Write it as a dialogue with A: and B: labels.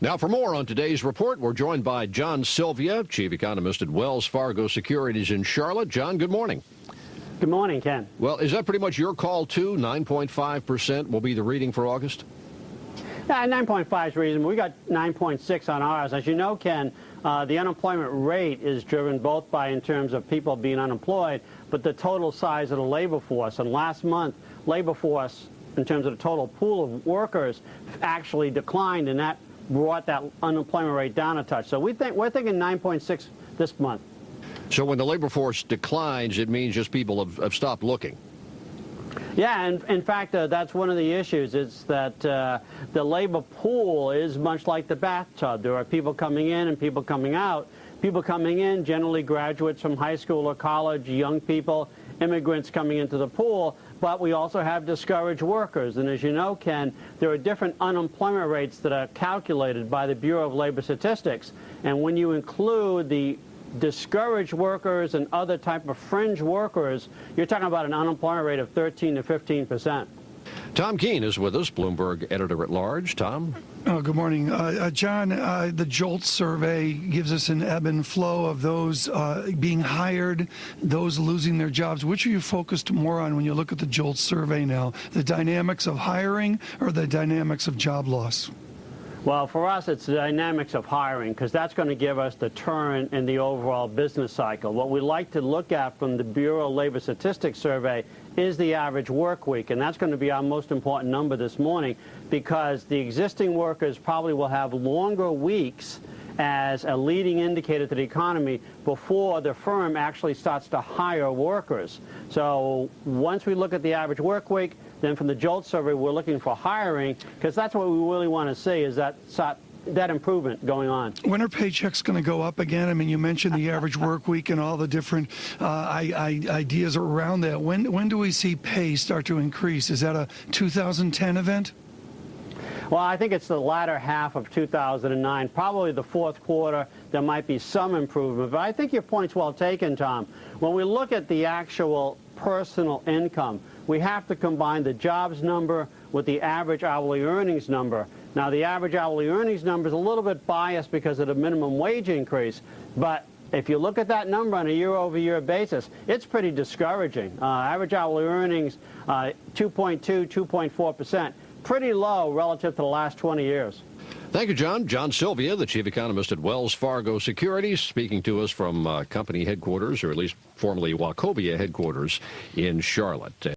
A: Now, for more on today's report, we're joined by John Sylvia, Chief Economist at Wells Fargo Securities in Charlotte. John, good morning.
B: Good morning, Ken.
A: Well, is that pretty much your call, too? 9.5% will be the reading for August?
B: Yeah, 9.5 is reasonable. We got 9.6 on ours. As you know, Ken, the unemployment rate is driven both by in terms of people being unemployed, but the total size of the labor force. And last month, labor force, in terms of the total pool of workers, actually declined, and that brought that unemployment rate down a touch. So we're thinking 9.6 this month.
A: So when the labor force declines, it means just people have stopped looking.
B: Yeah, and in fact, that's one of the issues. It's that the labor pool is much like the bathtub. There are people coming in and people coming out. People coming in, generally graduates from high school or college, young people, immigrants coming into the pool, but we also have discouraged workers. And as you know, Ken, there are different unemployment rates that are calculated by the Bureau of Labor Statistics. And when you include the discouraged workers and other type of fringe workers, you're talking about an unemployment rate of 13 to 15%.
A: Tom Keene is with us, Bloomberg editor-at-large. Tom?
C: Oh, good morning. John, the JOLT survey gives us an ebb and flow of those being hired, those losing their jobs. Which are you focused more on when you look at the JOLT survey now? The dynamics of hiring or the dynamics of job loss?
B: Well, for us, it's the dynamics of hiring, because that's going to give us the turn in the overall business cycle. What we like to look at from the Bureau of Labor Statistics survey is the average work week, and that's going to be our most important number this morning, because the existing workers probably will have longer weeks as a leading indicator to the economy before the firm actually starts to hire workers. So once we look at the average work week, then from the JOLT survey, we're looking for hiring, because that's what we really want to see, is that improvement going on.
C: When are paychecks going to go up again? I mean, you mentioned the average work week and all the different ideas around that. When do we see pay start to increase? Is that a 2010 event?
B: Well, I think it's the latter half of 2009, probably the fourth quarter. There might be some improvement, but I think your point's well taken, Tom. When we look at the actual personal income, we have to combine the jobs number with the average hourly earnings number. Now, the average hourly earnings number is a little bit biased because of the minimum wage increase, but if you look at that number on a year-over-year basis, it's pretty discouraging. Average hourly earnings, 2.2, 2.4%. Pretty low relative to the last 20 years.
A: Thank you, John. John Sylvia, the Chief Economist at Wells Fargo Securities, speaking to us from company headquarters, or at least formerly Wachovia headquarters in Charlotte.